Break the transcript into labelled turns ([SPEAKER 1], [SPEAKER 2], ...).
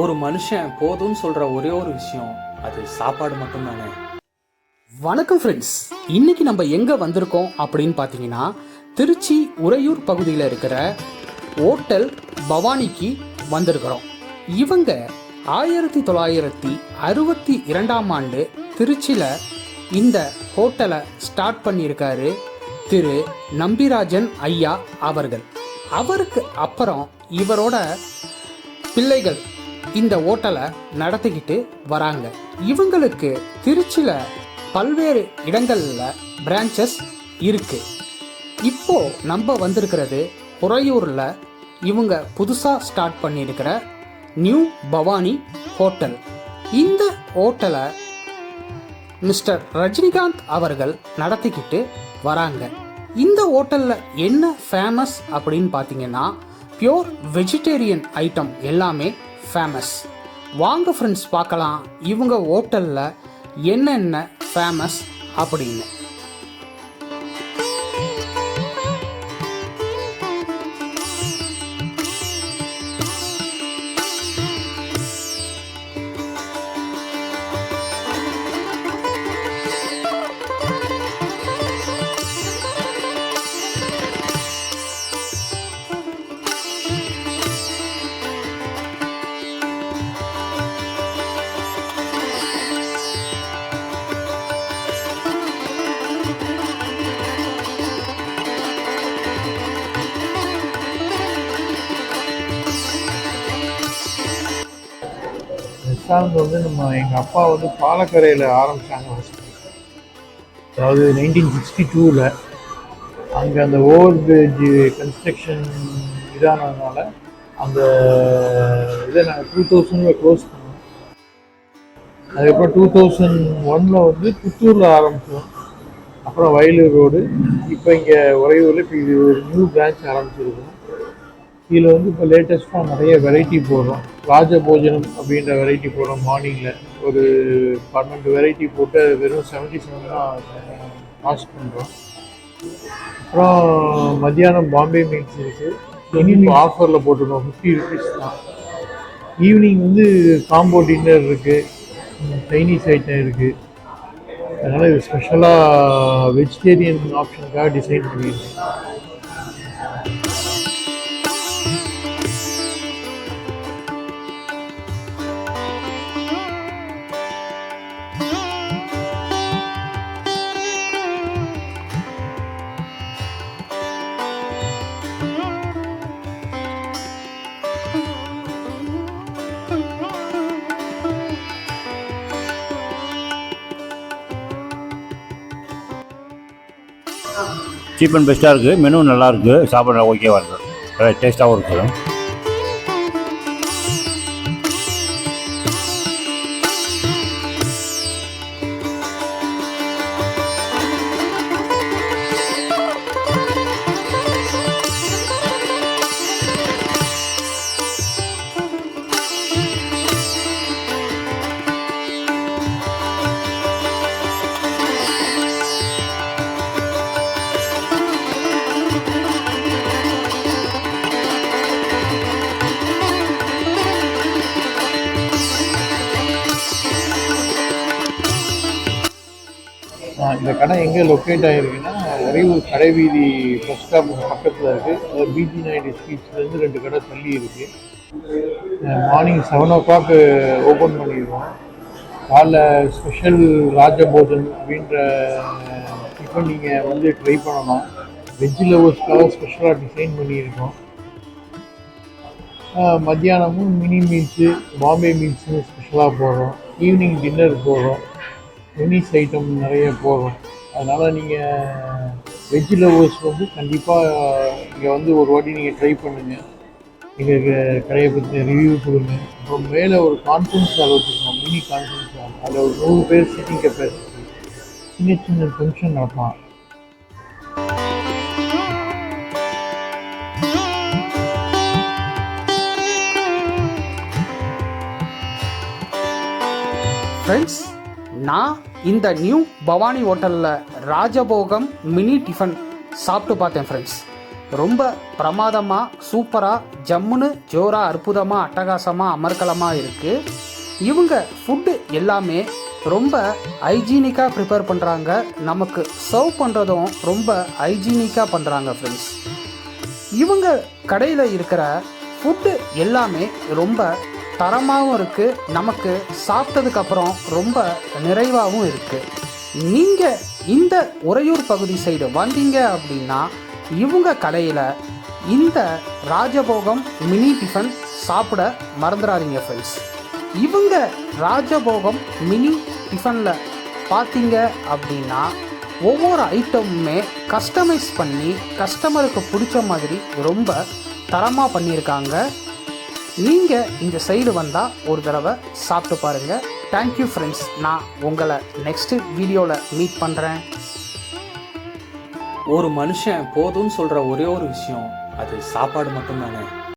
[SPEAKER 1] ஒரு மனுஷன் போதும்னு சொல்ற ஒரே ஒரு விஷயம் அது சாப்பாடு மட்டும்தானே. வணக்கம் ஃப்ரெண்ட்ஸ், இன்னைக்கு நம்ம எங்க வந்திருக்கோம் அப்படின்னு பார்த்தீங்கன்னா, திருச்சி உறையூர் பகுதியில் இருக்கிற ஹோட்டல் பவானிக்கு வந்திருக்கிறோம். இவங்க 1962 திருச்சியில் இந்த ஹோட்டலை ஸ்டார்ட் பண்ணியிருக்காரு திரு நம்பிராஜன் ஐயா அவர்கள். அவருக்கு அப்புறம் இவரோட பிள்ளைகள் இந்த ஹோட்டலை நடத்திக்கிட்டு வராங்க. இவங்களுக்கு திருச்சியில் பல்வேறு இடங்களில் பிரான்ச்சஸ் இருக்கு. இப்போ நம்ம வந்திருக்கிறது உறையூரில் இவங்க புதுசாக ஸ்டார்ட் பண்ணியிருக்கிற நியூ பவானி ஹோட்டல். இந்த ஹோட்டலை மிஸ்டர் ரஜினிகாந்த் அவர்கள் நடத்திக்கிட்டு வராங்க. இந்த ஹோட்டலில் என்ன ஃபேமஸ் அப்படின்னு பார்த்தீங்கன்னா, பியோர் வெஜிடேரியன் ஐட்டம் எல்லாமே ஃபேமஸ். வாங்க ஃப்ரெண்ட்ஸ் பார்க்கலாம் இவங்க ஹோட்டலில் என்னென்ன ஃபேமஸ் அப்படின்னு.
[SPEAKER 2] ரெஸ்டாரண்ட் வந்து எங்கள் அப்பா வந்து பாலக்கரையில் ஆரம்பித்தாங்க ஃபஸ்ட்டு. அதாவது 1962 அங்கே அந்த ஓவர் பிரிட்ஜ் கன்ஸ்ட்ரக்ஷன் இதானதுனால அந்த இதை நாங்கள் 2000 க்ளோஸ் பண்ணோம். அதுக்கப்புறம் 2001 வந்து புத்தூரில் ஆரம்பித்தோம். அப்புறம் வயலூர் ரோடு, இப்போ இங்கே உறையூரில் இப்போ இது ஒரு நியூ பிரான்ச் ஆரம்பிச்சிருக்கோம். இதில் வந்து இப்போ லேட்டஸ்ட்டாக நிறைய வெரைட்டி போடுறோம். ராஜபோஜனம் அப்படின்ற வெரைட்டி போடுறோம். மார்னிங்கில் ஒரு 12 வெரைட்டி போட்டு வெறும் 77 தான் காஸ்ட் பண்ணுறோம். அப்புறம் மத்தியானம் பாம்பே மீல்ஸ் இருக்குது. இனிமேல் ஆஃபரில் போட்டுருக்கோம், 50 ருபீஸ் தான். ஈவினிங் வந்து காம்போ டின்னர் இருக்குது, சைனீஸ் ஐட்டம் இருக்குது. அதனால் இது ஸ்பெஷலாக வெஜிடேரியன் ஆப்ஷனுக்காக டிசைன் பண்ணியிருக்கோம்.
[SPEAKER 3] சீப் அண்ட் பெஸ்ட்டாக இருக்குது. மெனு நல்லாயிருக்கு, சாப்பிட ஓகேவாக இருக்குது, டேஸ்ட்டாகவும் இருக்குது.
[SPEAKER 2] இந்த கடை எங்கே லொக்கேட் ஆகிருக்குன்னா, உறையூர் கடைவீதி பஸ் ஸ்டாப் பக்கத்தில் இருக்குது. அது பிஜி நாயுடு ஸ்ட்ரீட்ஸ்லேருந்து 2 கடை தள்ளி இருக்குது. மார்னிங் 7 o'clock ஓப்பன் பண்ணிடுவோம். காலைல ஸ்பெஷல் ராஜபோஜன் அப்படின்ற டிஃபன் நீங்கள் வந்து ட்ரை பண்ணலாம். வெஜ் லவர்ஸ்க்காக ஸ்பெஷலாக டிசைன் பண்ணியிருக்கோம். மத்தியானமும் மினி மீல்ஸு, பாம்பே மீல்ஸு ஸ்பெஷலாக போடுறோம். ஈவினிங் டின்னர் போடுறோம். சைனீஸ் ஐட்டம் நிறைய போடுறோம். அதனால் நீங்கள் வெஜ் லவர்ஸ் வந்து கண்டிப்பாக இங்கே வந்து ஒரு வாட்டி நீங்கள் ட்ரை பண்ணுங்கள். எங்களுக்கு கடையை பற்றி ரிவ்யூ கொடுங்க. அப்புறம் மேலே ஒரு கான்ஃபரன்ஸ் ஹால் வச்சுருக்கோம், மினி கான்ஃபரன்ஸ் ஹால். அதில் ஒரு 100 பேர் சிட்டிங் கெப்பாசிட்டி. சின்ன சின்ன ஃபங்க்ஷன் நடத்தலாம்.
[SPEAKER 1] ஃப்ரெண்ட்ஸ், நான் இந்த நியூ பவானி ஹோட்டலில் ராஜபோகம் மினி டிஃபன் சாப்பிட்டு பார்த்தேன் ஃப்ரெண்ட்ஸ். ரொம்ப பிரமாதமாக சூப்பராக ஜம்முன்னு ஜோராக அற்புதமாக அட்டகாசமாக அமர்க்கலமாக இருக்குது. இவங்க ஃபுட்டு எல்லாமே ரொம்ப ஹைஜீனிக்காக ப்ரிப்பேர் பண்ணுறாங்க. நமக்கு சர்வ் பண்ணுறதும் ரொம்ப ஹைஜீனிக்காக பண்ணுறாங்க ஃப்ரெண்ட்ஸ். இவங்க கடையில் இருக்கிற ஃபுட்டு எல்லாமே ரொம்ப தரமாகவும் இருக்குது. நமக்கு சாப்பிட்டதுக்கப்புறம் ரொம்ப நிறைவாகவும் இருக்குது. நீங்கள் இந்த உறையூர் பகுதி சைடு வந்தீங்க அப்படின்னா இவங்க கடையில் இந்த ராஜபோகம் மினி டிஃபன் சாப்பிட மறந்துடாதீங்க ஃப்ரெண்ட்ஸ். இவங்க ராஜபோகம் மினி டிஃபனில் பார்த்தீங்க அப்படின்னா ஒவ்வொரு ஐட்டமுமே கஸ்டமைஸ் பண்ணி கஸ்டமருக்கு பிடிச்ச மாதிரி ரொம்ப தரமாக பண்ணியிருக்காங்க. நீங்கள் இந்த சைடு வந்தால் ஒரு தடவை சாப்பிட்டு பாருங்கள். Thank you friends. நான் உங்களை நெக்ஸ்ட்டு வீடியோவில் மீட் பண்ணுறேன்.
[SPEAKER 4] ஒரு மனுஷன் போதும்னு சொல்கிற ஒரே ஒரு விஷயம் அது சாப்பாடு மட்டும்தானே.